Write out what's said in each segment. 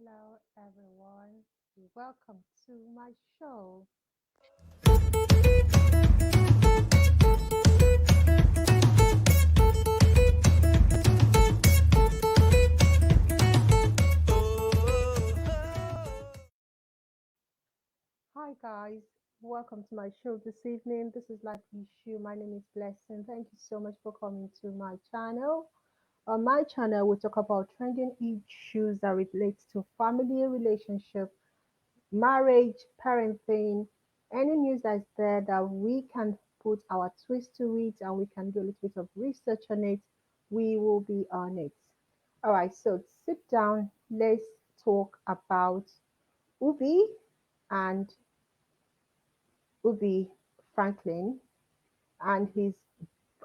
Hello, everyone. Welcome to my show. Hi, guys. Welcome to my show this evening. This is Life Issue. My name is Blessing. Thank you so much for coming to my channel. On my channel, we talk about trending issues that relate to family relationship, marriage, parenting, any news that's there that we can put our twist to it and we can do a little bit of research on it, we will be on it. All right, so sit down. Let's talk about Ubi and Ubi Franklin and his,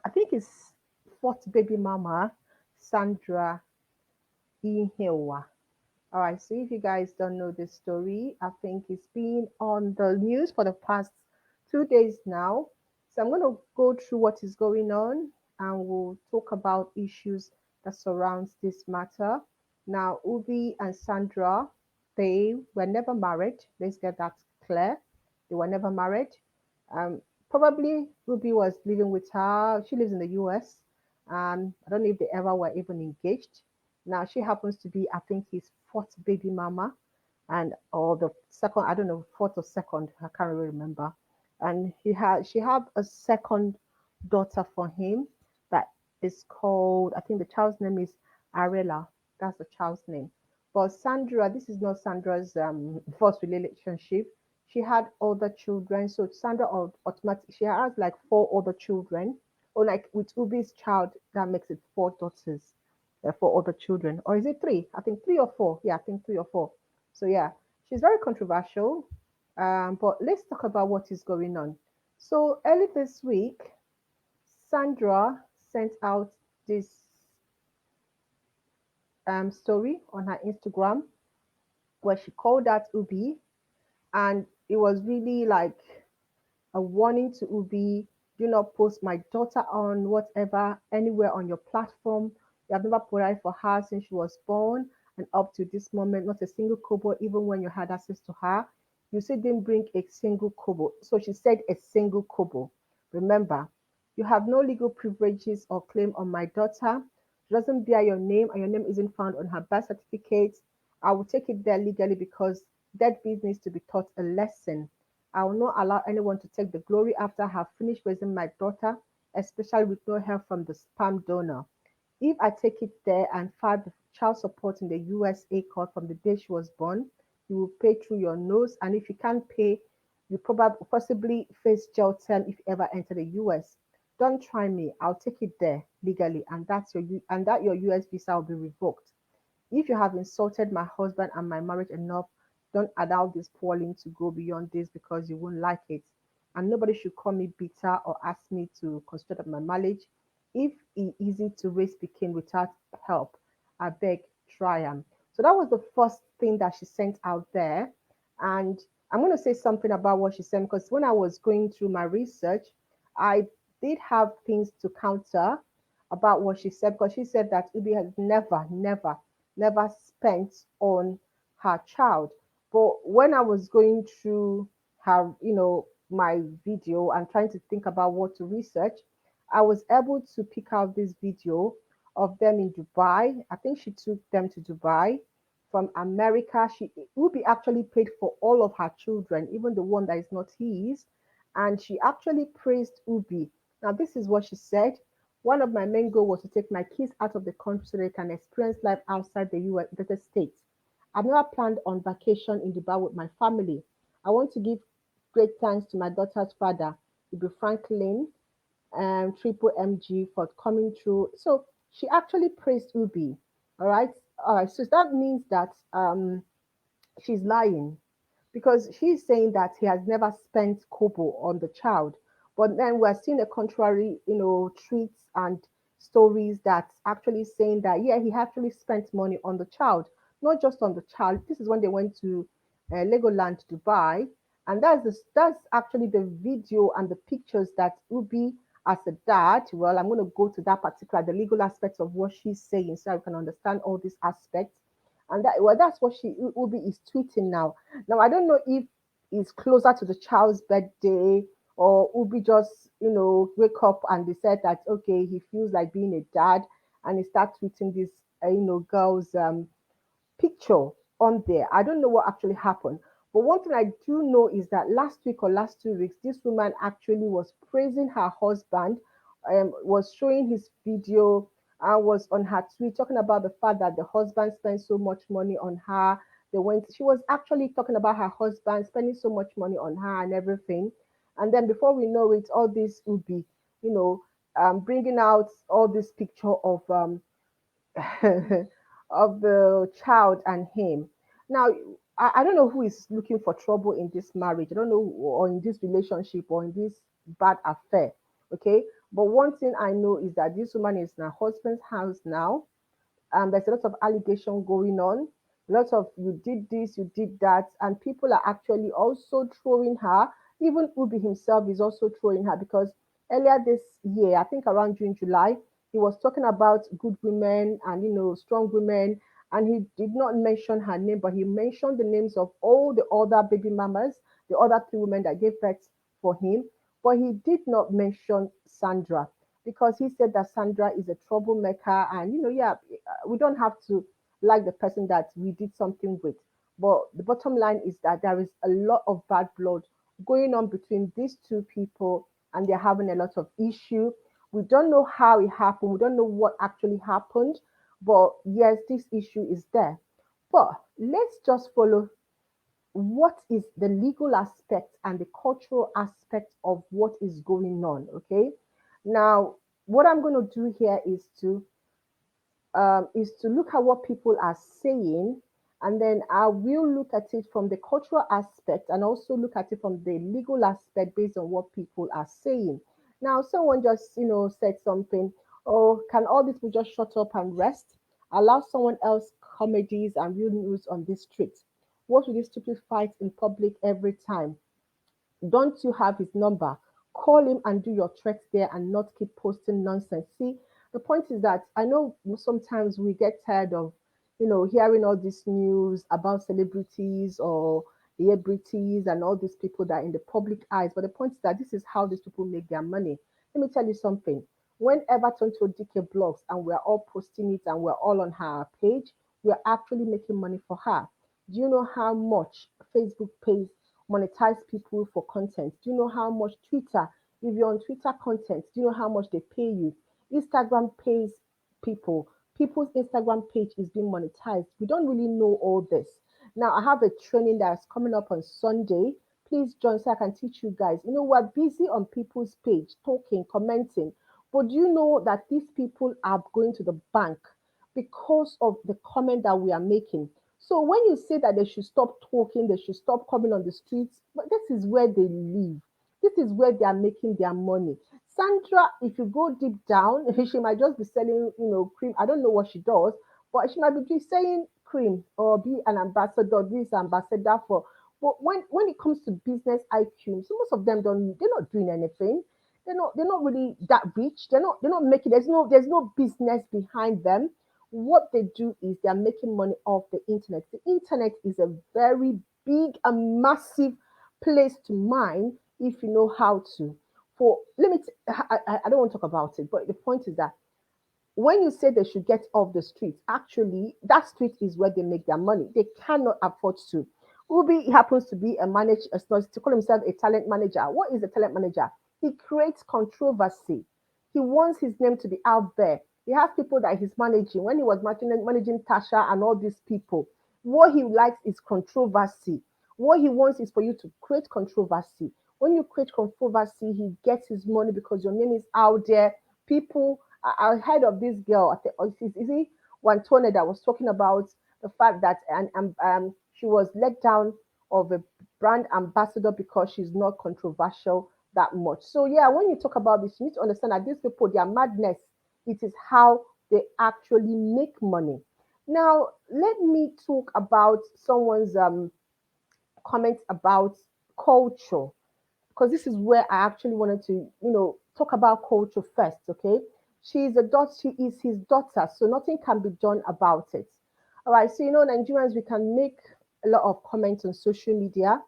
I think his fourth baby mama, Sandra Iheuwa. All right, so if you guys don't know this story, I think it's been on the news for the past 2 days now. So I'm going to go through what is going on and we'll talk about issues that surrounds this matter. Now, Ubi and Sandra, they were never married. Let's get that clear. They were never married. Um, Probably Ruby was living with her. She lives in the US. I don't know if they ever were even engaged. Now she happens to be, I think, his fourth baby mama, and or the second, I don't know, fourth or second, I can't really remember. And she had a second daughter for him that is called, I think the child's name is Arella. That's the child's name. But Sandra, this is not Sandra's first relationship. She had other children. So Sandra automatically she has like four other children. Or like with Ubi's child, that makes it four daughters, four other children. Or is it three? I think three or four. Yeah, I think three or four. So yeah, she's very controversial. But let's talk about what is going on. So early this week, Sandra sent out this story on her Instagram where she called out Ubi, and it was really like a warning to Ubi, do not post my daughter on whatever, anywhere on your platform. You have never provided for her since she was born and up to this moment, not a single kobo, even when you had access to her. You said didn't bring a single kobo. So she said a single kobo. Remember, you have no legal privileges or claim on my daughter. She doesn't bear your name and your name isn't found on her birth certificate. I will take it there legally because deadbeat needs to be taught a lesson. I will not allow anyone to take the glory after I have finished raising my daughter, especially with no help from the sperm donor. If I take it there and file the child support in the USA court from the day she was born, you will pay through your nose. And if you can't pay, you probably possibly face jail term if you ever enter the US. Don't try me. I'll take it there legally, and that your US visa will be revoked. If you have insulted my husband and my marriage enough, don't allow this pouring to go beyond this because you won't like it. And nobody should call me bitter or ask me to consider my marriage. If it's easy to raise Pekin without help, I beg, try am. So that was the first thing that she sent out there. And I'm going to say something about what she sent because when I was going through my research, I did have things to counter about what she said because she said that Ubi has never spent on her child. But when I was going through her, my video and trying to think about what to research, I was able to pick out this video of them in Dubai. I think she took them to Dubai from America. She Ruby actually paid for all of her children, even the one that is not his, and she actually praised Ubi. Now, this is what she said. One of my main goals was to take my kids out of the country so they can experience life outside the US, United States. I've never planned on vacation in Dubai with my family. I want to give great thanks to my daughter's father, Ibu Franklin, Triple MG for coming through. So she actually praised Ubi. All right. All right. So that means that she's lying because she's saying that he has never spent kobo on the child. But then we're seeing a contrary, tweets and stories that's actually saying that, yeah, he actually spent money on the child, not just on the child. This is when they went to Legoland Dubai. And that's actually the video and the pictures that Ubi as a dad. Well, I'm going to go to that particular, the legal aspects of what she's saying so I can understand all these aspects. And that's what she Ubi is tweeting now. Now I don't know if it's closer to the child's birthday, or Ubi just wake up and decide that okay, he feels like being a dad, and he start tweeting this girl's picture on there. I don't know what actually happened. But one thing I do know is that last week or last 2 weeks, this woman actually was praising her husband, was showing his video, and was on her tweet talking about the fact that the husband spent so much money on her. She was actually talking about her husband spending so much money on her and everything. And then before we know it, all this will be, you know, bringing out all this picture of of the child and him. Now, I don't know who is looking for trouble in this marriage. I don't know, or in this relationship, or in this bad affair. Okay. But one thing I know is that this woman is in her husband's house now. There's a lot of allegation going on, a lot of you did this, you did that, and people are actually also throwing her. Even Ubi himself is also throwing her, because earlier this year, I think around June, July, he was talking about good women and strong women, and he did not mention her name, but he mentioned the names of all the other baby mamas, the other three women that gave birth for him, but he did not mention Sandra, because he said that Sandra is a troublemaker, and yeah, we don't have to like the person that we did something with. But the bottom line is that there is a lot of bad blood going on between these two people, and they're having a lot of issue. We don't know how it happened. We don't know what actually happened. But yes, this issue is there. But let's just follow what is the legal aspect and the cultural aspect of what is going on. Okay. Now, what I'm going to do here is to look at what people are saying, and then I will look at it from the cultural aspect and also look at it from the legal aspect based on what people are saying. Now, someone just said something. Oh, can all these people just shut up and rest? Allow someone else comedies and real news on this street. What will this stupid fight in public every time? Don't you have his number? Call him and do your threats there, and not keep posting nonsense. See, the point is that I know sometimes we get tired of, hearing all this news about celebrities or celebrities and all these people that are in the public eyes. But the point is that this is how these people make their money. Let me tell you something. Whenever Tonto DK blogs and we're all posting it and we're all on her page, we're actually making money for her. Do you know how much Facebook pays monetize people for content? Do you know how much Twitter, if you're on Twitter content, do you know how much they pay you? Instagram pays people. People's Instagram page is being monetized. We don't really know all this. Now, I have a training that's coming up on Sunday. Please join so I can teach you guys. We're busy on people's page, talking, commenting. But do you know that these people are going to the bank because of the comment that we are making? So when you say that they should stop talking, they should stop coming on the streets, but this is where they live. This is where they are making their money. Sandra, if you go deep down, she might just be selling, cream. I don't know what she does, but she might be just saying cream or be an ambassador, this ambassador for. But when it comes to business IQ, so most of them they're not doing anything. They're not really that rich. They're not making there's no business behind them. What they do is they're making money off the internet. The internet is a very big and massive place to mine if you know how to. For let me, I don't want to talk about it, but the point is that when you say they should get off the street, actually, that street is where they make their money. They cannot afford to. Ubi happens to be a manager, to call himself a talent manager. What is a talent manager? He creates controversy. He wants his name to be out there. He has people that he's managing. When he was managing Tasha and all these people, what he likes is controversy. What he wants is for you to create controversy. When you create controversy, he gets his money because your name is out there. People, I heard of this girl. Is it Wantone that was talking about the fact that she was let down of a brand ambassador because she's not controversial that much. So yeah, when you talk about this, you need to understand that these people, their madness, it is how they actually make money. Now, let me talk about someone's comment about culture, because this is where I actually wanted to, talk about culture first. Okay, she is his daughter, so nothing can be done about it. All right, so Nigerians, we can make a lot of comments on social media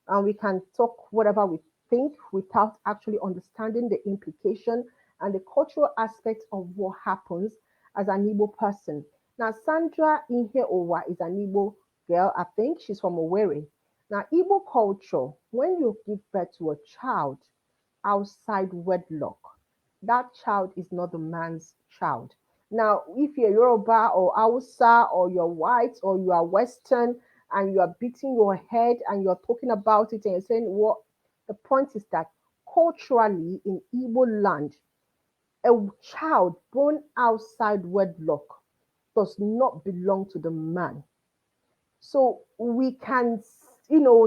and we can talk whatever we think without actually understanding the implication and the cultural aspect of what happens as an Igbo person. Now, Sandra Iheuwa is an Igbo girl, I think. She's from Owerri. Now, Igbo culture, when you give birth to a child outside wedlock, that child is not the man's child. Now, if you're Yoruba or Hausa or you're white or you are Western and you are beating your head and you're talking about it and you're saying, what the point is that culturally in Igbo land, a child born outside wedlock does not belong to the man. So we can,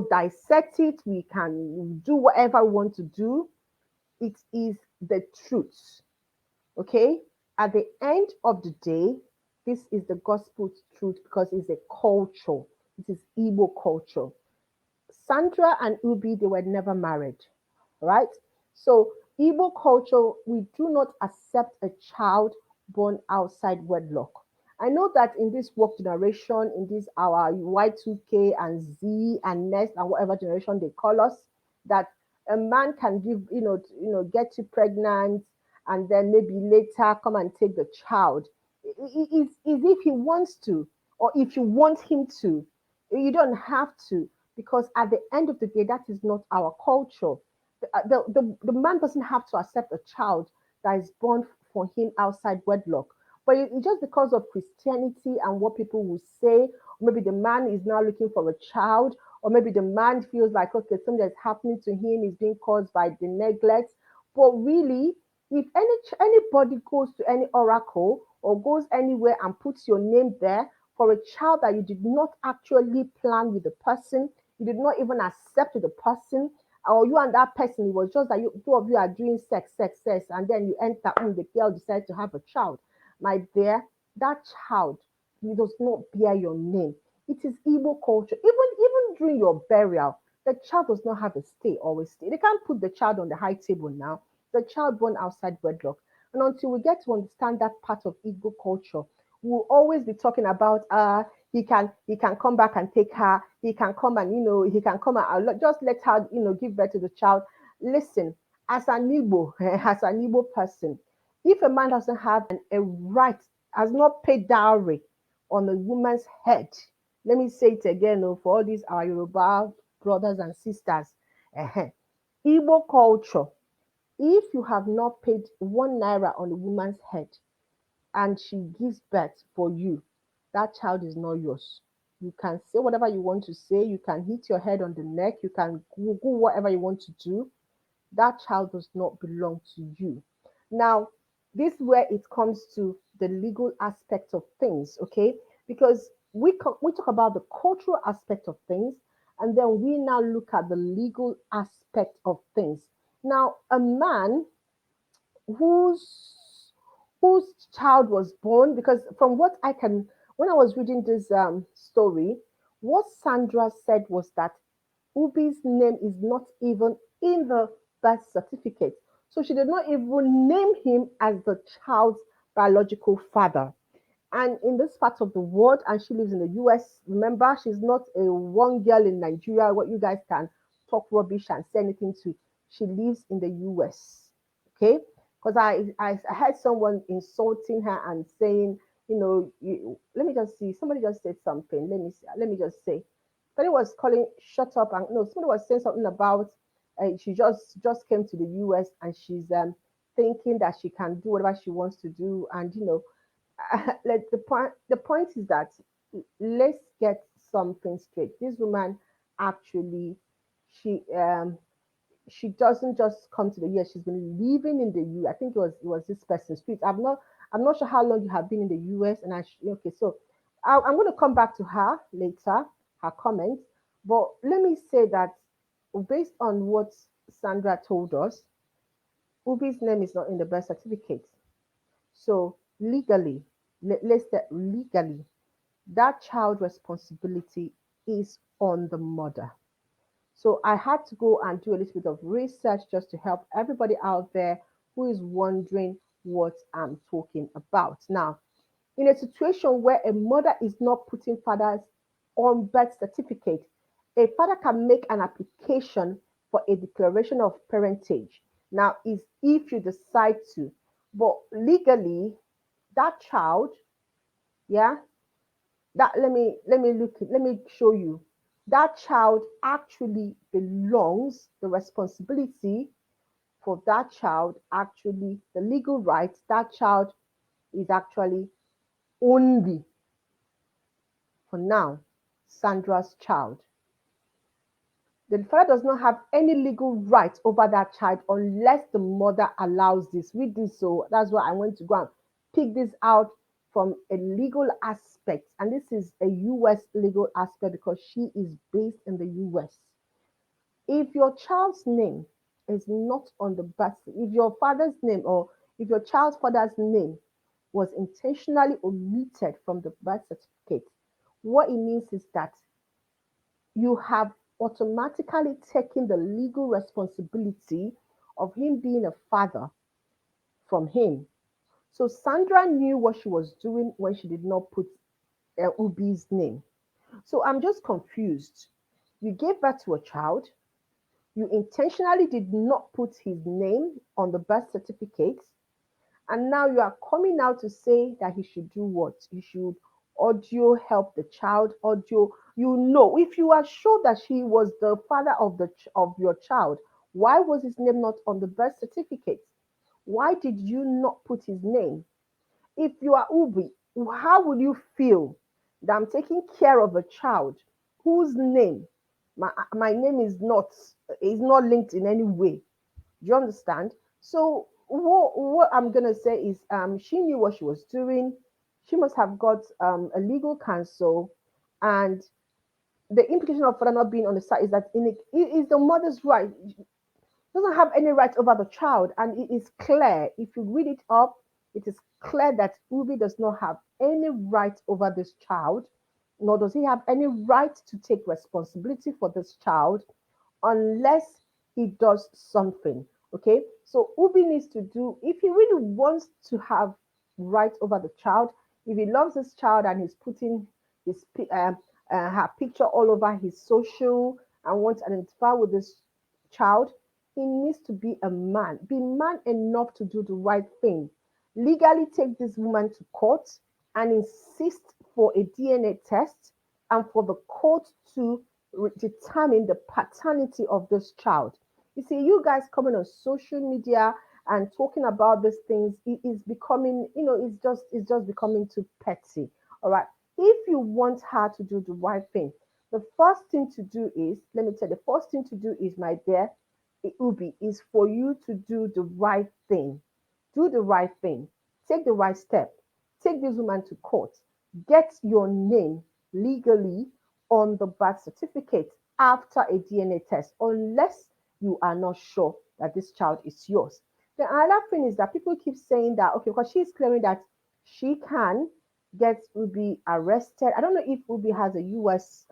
dissect it, we can do whatever we want to do. It is the truth. Okay? At the end of the day, this is the gospel truth because it's a culture. It is Igbo culture. Sandra and Ubi, they were never married, right? So, Igbo culture, we do not accept a child born outside wedlock. I know that in this work generation, in this our Y2K and Z and Next and whatever generation they call us, that a man can give, get you pregnant and then maybe later come and take the child. Is if he wants to, or if you want him to. You don't have to because at the end of the day, that is not our culture. The man doesn't have to accept a child that is born for him outside wedlock. But just because of Christianity and what people will say, maybe the man is now looking for a child, or maybe the man feels like, okay, something that's happening to him is being caused by the neglect. But really, if anybody goes to any oracle or goes anywhere and puts your name there for a child that you did not actually plan with the person, you did not even accept with the person, or you and that person, it was just that two of you are doing sex, and then you enter and the girl decides to have a child. My dear, that child does not bear your name. It is Igbo culture. Even during your burial, the child does not have a stay, always stay. They can't put the child on the high table now. The child born outside wedlock. And until we get to understand that part of Igbo culture, we'll always be talking about he can come back and take her, he can come and he can come and just let her give birth to the child. Listen, as an Igbo, as an Igbo person, if a man doesn't have a right, has not paid dowry on a woman's head, let me say it again for all these our Yoruba brothers and sisters. Igbo culture, if you have not paid 1 naira on a woman's head and she gives birth for you, that child is not yours. You can say whatever you want to say, you can hit your head on the neck, you can Google whatever you want to do. That child does not belong to you. Now, this is where it comes to the legal aspect of things, okay? Because we talk about the cultural aspect of things, and then we now look at the legal aspect of things. Now, a man whose whose child was born, because from what I can, when I was reading this story, what Sandra said was that Ubi's name is not even in the birth certificate. So she did not even name him as the child's biological father. And in this part of the world, and she lives in the US, remember, she's not a one girl in Nigeria, what you guys can talk rubbish and say anything to. She lives in the US. Okay? Because I heard someone insulting her and saying, let me just see, somebody just said something. Let me see, let me just say somebody was calling shut up and no somebody was saying something about she just came to the US and she's thinking that she can do whatever she wants to do and like the point is that let's get something straight. This woman actually she she doesn't just come to the US. She's been living in the U. I think it was this person's street. I'm not sure how long you have been in the US. And okay, so I'm going to come back to her later, her comments. But let me say that based on what Sandra told us, Ubi's name is not in the birth certificate. So legally, let's say legally, that child responsibility is on the mother. So I had to go and do a little bit of research just to help everybody out there who is wondering what I'm talking about. Now, In a situation where a mother is not putting fathers on birth certificate, a father can make an application for a declaration of parentage. Now, is if you decide to, but legally, that child, yeah, that let me show you. That child actually belongs, the responsibility for that child, actually, the legal rights, that child is actually only for now Sandra's child. The father does not have any legal right over that child unless the mother allows this. Read this, so that's why I went to go and pick this out from a legal aspect. And this is a US legal aspect because she is based in the US. If your child's name is not on the birth, if your father's name or if your child's father's name was intentionally omitted from the birth certificate, what it means is that you have automatically taken the legal responsibility of him being a father from him. So Sandra knew what she was doing when she did not put Ubi's name. So I'm just confused. You gave birth to a child, you intentionally did not put his name on the birth certificate, and now you are coming out to say that he should do what? He should audio help the child, audio. You know, if you are sure that he was the father of of your child, why was his name not on the birth certificate? Why did you not put his name? If you are Ubi, how would you feel that I'm taking care of a child whose name, my name is not linked in any way? Do you understand? So what I'm gonna say is she knew what she was doing. She must have got a legal counsel, and the implication of father not being on the side is that it is the mother's right. Doesn't have any right over the child, and it is clear if you read it up, it is clear that Ubi does not have any right over this child, nor does he have any right to take responsibility for this child unless he does something. Okay, so Ubi needs to do, if he really wants to have right over the child, if he loves this child and he's putting his her picture all over his social and wants to identify with this child, he needs to be man enough to do the right thing. Legally take this woman to court and insist for a DNA test and for the court to determine the paternity of this child. You see, you guys coming on social media and talking about these things, it is becoming, it's just becoming too petty. All right. If you want her to do the right thing, the first thing to do is, let me tell you, the first thing to do is, my dear Ubi, is for you to do the right thing. Do the right thing. Take the right step. Take this woman to court. Get your name legally on the birth certificate after a DNA test, unless you are not sure that this child is yours. The other thing is that people keep saying that, okay, because she's claiming that she can get Ubi arrested. I don't know if Ubi has a US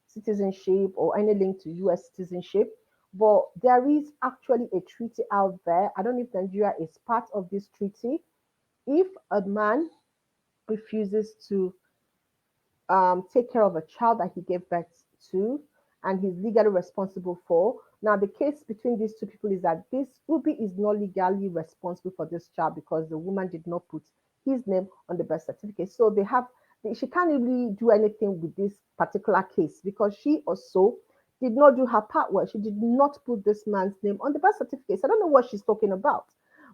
citizenship or any link to US citizenship, but there is actually a treaty out there. I don't know if Nigeria is part of this treaty. If a man refuses to take care of a child that he gave birth to and he's legally responsible for. Now, the case between these two people is that this Ubi is not legally responsible for this child because the woman did not put his name on the birth certificate. So she can't really do anything with this particular case because she also did not do her part well. She did not put this man's name on the birth certificate. So I don't know what she's talking about.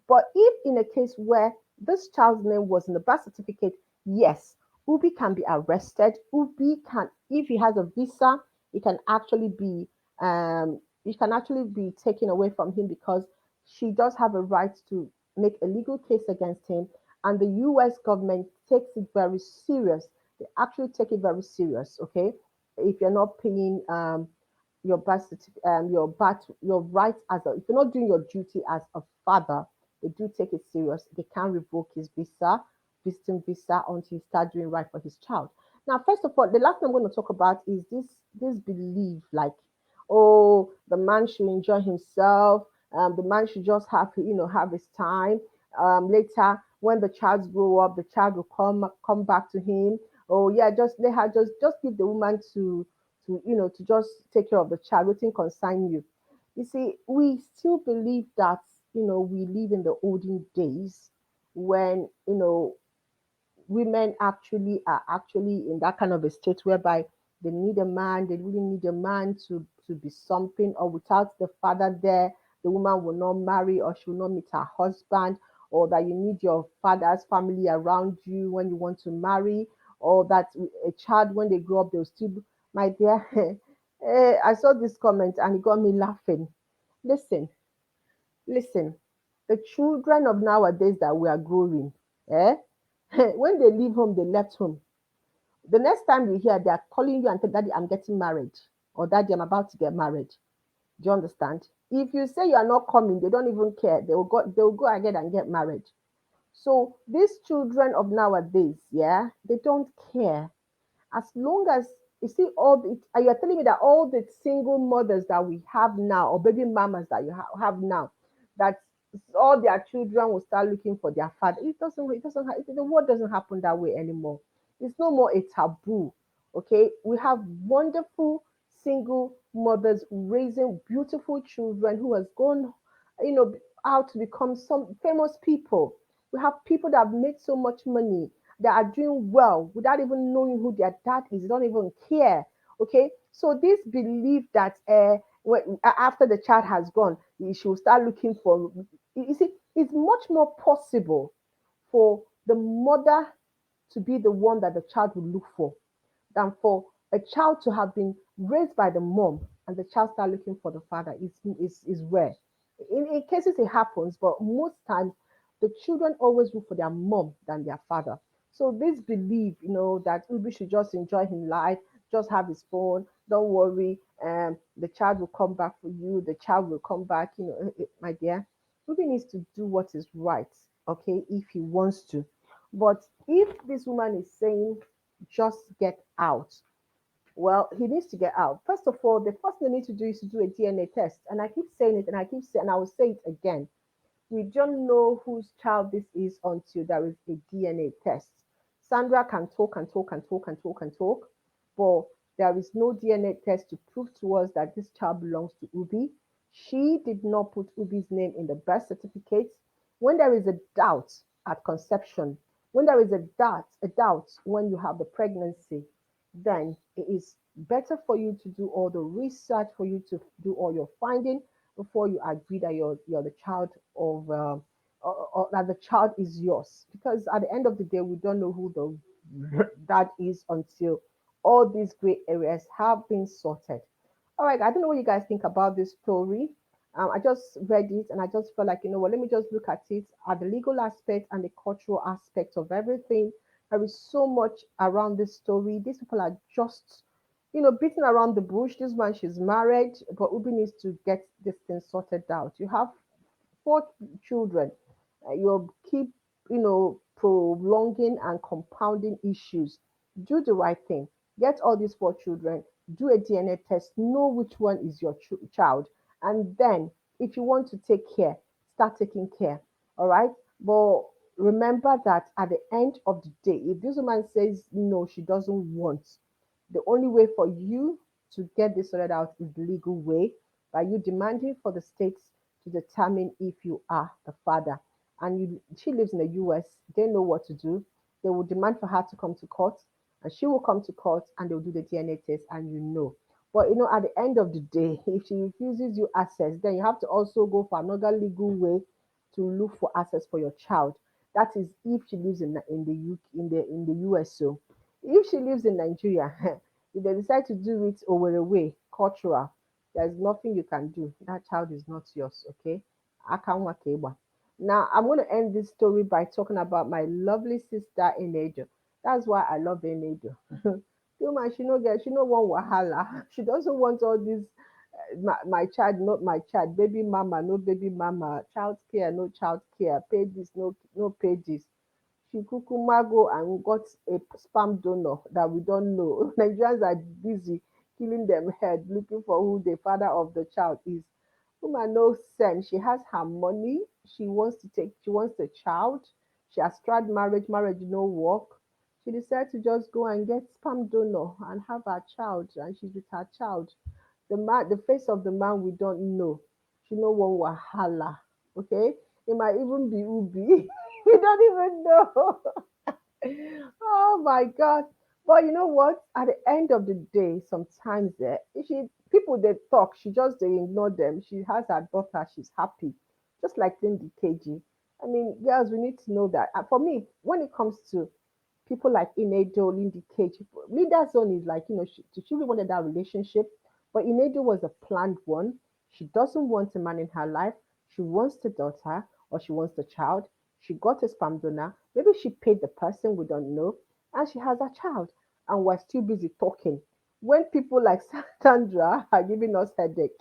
But if in a case where this child's name was in the birth certificate, yes, Ubi can be arrested. Ubi can, if he has a visa, it can actually be it can actually be taken away from him because she does have a right to make a legal case against him, and the U.S. government takes it very serious. They actually take it very serious. Okay, if you're not paying your birth your rights as a, if you're not doing your duty as a father, they do take it serious. They can revoke his visiting visa until he start doing right for his child. Now, first of all, the last thing I'm going to talk about is this belief, like, oh, the man should enjoy himself. The man should just have his time. Later, when the child grow up, the child will come back to him. Oh yeah, just let her just give the woman to just take care of the child, waiting concern you. You see, we still believe that we live in the olden days when women actually are actually in that kind of a state whereby they need a man, they really need a man to be something, or without the father there, the woman will not marry or she will not meet her husband, or that you need your father's family around you when you want to marry, or that a child when they grow up they'll still my dear. I saw this comment and it got me laughing. Listen, listen, the children of nowadays that we are growing, eh? When they leave home, they left home. The next time you hear, they are calling you and tell Daddy, I'm getting married, or Daddy, I'm about to get married. Do you understand? If you say you are not coming, they don't even care. They will go ahead and get married. So these children of nowadays, yeah, they don't care as long as you see all the and you're telling me that all the single mothers that we have now or baby mamas that you have now, that all their children will start looking for their father. The world doesn't happen that way anymore. It's no more a taboo. Okay, we have wonderful single mothers raising beautiful children who has gone you know out to become some famous people. We have people that have made so much money, that are doing well without even knowing who their dad is. They don't even care. Okay, so this belief that after the child has gone, she will start looking for. You see, it's much more possible for the mother to be the one that the child will look for than for a child to have been raised by the mom and the child start looking for the father is rare. In cases it happens, but most times the children always look for their mom than their father. So this belief, that Ubi should just enjoy his life, just have his phone, don't worry, the child will come back for you, the child will come back, my dear. Ubi needs to do what is right, okay, if he wants to. But if this woman is saying just get out. Well, he needs to get out. First of all, the first thing they need to do is to do a DNA test. And I keep saying it and I keep saying, and I will say it again. We don't know whose child this is until there is a DNA test. Sandra can talk and talk and talk and talk and talk, but there is no DNA test to prove to us that this child belongs to Ubi. She did not put Ubi's name in the birth certificate. When there is a doubt at conception, when there is a doubt when you have the pregnancy, then it is better for you to do all the research, for you to do all your finding before you agree that you're the child of or that the child is yours. Because at the end of the day, we don't know who the dad is until all these gray areas have been sorted. All right, I don't know what you guys think about this story. I just read it and I just felt like, let me just look at it at the legal aspect and the cultural aspect of everything. There is so much around this story. These people are just, beating around the bush. This one, she's married, but Ubi needs to get this thing sorted out. You have four children. You keep, prolonging and compounding issues. Do the right thing. Get all these four children. Do a DNA test. Know which one is your child, and then, if you want to take care, start taking care. All right. But remember that at the end of the day, if this woman says no, she doesn't want, the only way for you to get this sorted out is the legal way by you demanding for the states to determine if you are the father. And she lives in the U.S. They know what to do. They will demand for her to come to court, and she will come to court, and they'll do the DNA test, and you know. But at the end of the day, if she refuses you access, then you have to also go for another legal way to look for access for your child. That is if she lives in the UK, in the US. So if she lives in Nigeria, if they decide to do it over a way, cultural, there's nothing you can do. That child is not yours, okay? Akanwa Keba. Now I'm going to end this story by talking about my lovely sister Enejo. That's why I love Enejo. Woman, she no want wahala. She doesn't want all this. My child, not my child. Baby mama, no baby mama. Child care, no child care. Pay this, no pay this. She kukuma go and got a sperm donor that we don't know. Nigerians are busy killing them head looking for who the father of the child is. Woman no sense. She has her money. She wants the child. She has tried marriage no work. She decided to just go and get sperm donor and have her child, and she's with her child. The man, the face of the man, we don't know. She know what wahala. Okay, it might even be Ubi. We don't even know. Oh my God. But you know what? At the end of the day, sometimes if she people they talk, she just they ignore them. She has her daughter, she's happy. Just like Lindy KG. I mean, girls, we need to know that. For me, when it comes to people like Inedo, Lindy Cage. Linda Zone is like, she really wanted that relationship, but Inedo was a planned one. She doesn't want a man in her life. She wants the daughter or she wants the child. She got a sperm donor. Maybe she paid the person, we don't know, and she has a child. And we're still busy talking. When people like Sandra are giving us headache,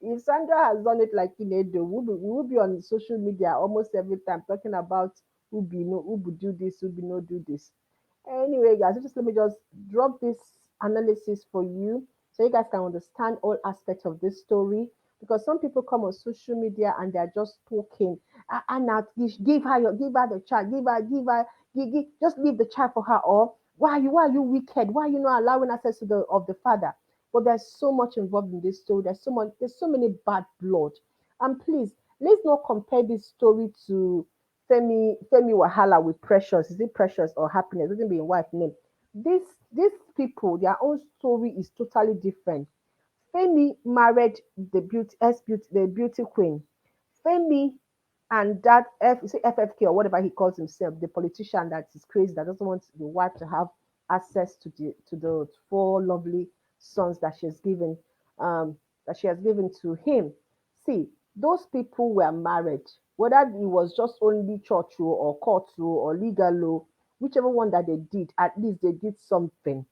if Sandra has done it like Inedo, we will be on social media almost every time talking about Ubi, no, Ubi do this, Ubi no do this. Anyway, guys, just let me just drop this analysis for you so you guys can understand all aspects of this story. Because some people come on social media and they're just talking. Now give her the child, give her, just leave the child for her. Or why are you wicked? Why are you not allowing access to the of the father? But there's so much involved in this story. There's so many bad blood. And please, let's not compare this story to Femi Wahala with Precious. Is it Precious or Happiness? It doesn't be a wife name. These people, their own story is totally different. Femi married the beauty queen. Femi and that say FFK or whatever he calls himself, the politician that is crazy that doesn't want the wife to have access to the four lovely sons um, that she has given to him. See, those people were married, whether it was just only church law or court law or legal law, whichever one that they did, at least they did something.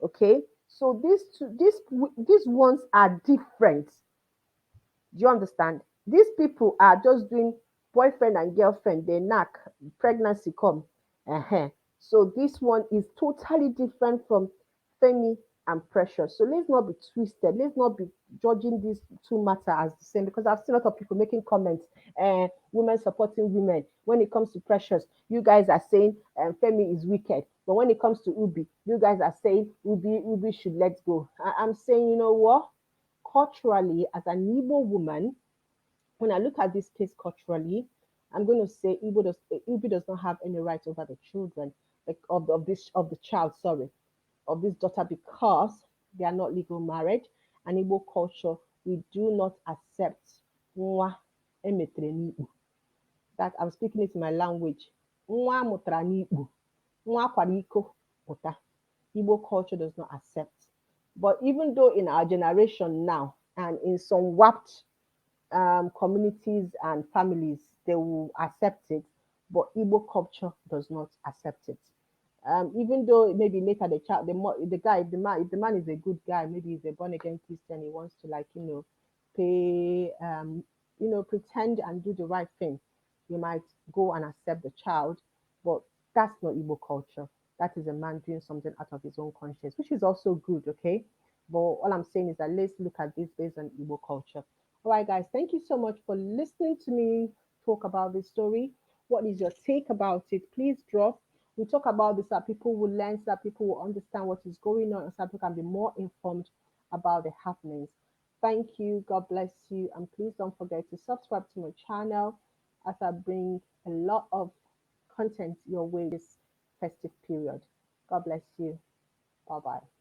Okay, so these ones are different. Do you understand? These people are just doing boyfriend and girlfriend. They knack, pregnancy come. Uh-huh. So this one is totally different from Femi and Precious. So let's not be twisted. Let's not be judging these two matter as the same because I've seen a lot of people making comments. Women supporting women. When it comes to Precious, you guys are saying Femi is wicked. But when it comes to Ubi, you guys are saying Ubi should let go. I'm saying, you know what? Culturally, as an Igbo woman, when I look at this case culturally, I'm going to say Igbo does not have any right over the children, like of the child, sorry, of this daughter because they are not legal marriage. And Igbo culture, we do not accept nwa emetere n'ikpu. That I'm speaking it in my language. Nwa mụtara n'ikpu, nwa kwara iko pụta. Igbo culture does not accept. But even though in our generation now, and in some warped communities and families, they will accept it, but Igbo culture does not accept it. Even though maybe later the child, the guy, if the man is a good guy, maybe he's a born again Christian, he wants to like pay, pretend and do the right thing. You might go and accept the child, but that's not Igbo culture. That is a man doing something out of his own conscience, which is also good, okay? But all I'm saying is that let's look at this based on Igbo culture. All right, guys, thank you so much for listening to me talk about this story. What is your take about it? Please drop. We talk about this so that people will learn, so that people will understand what is going on, and so that people can be more informed about the happenings. Thank you. God bless you. And please don't forget to subscribe to my channel as I bring a lot of content your way this festive period. God bless you. Bye bye.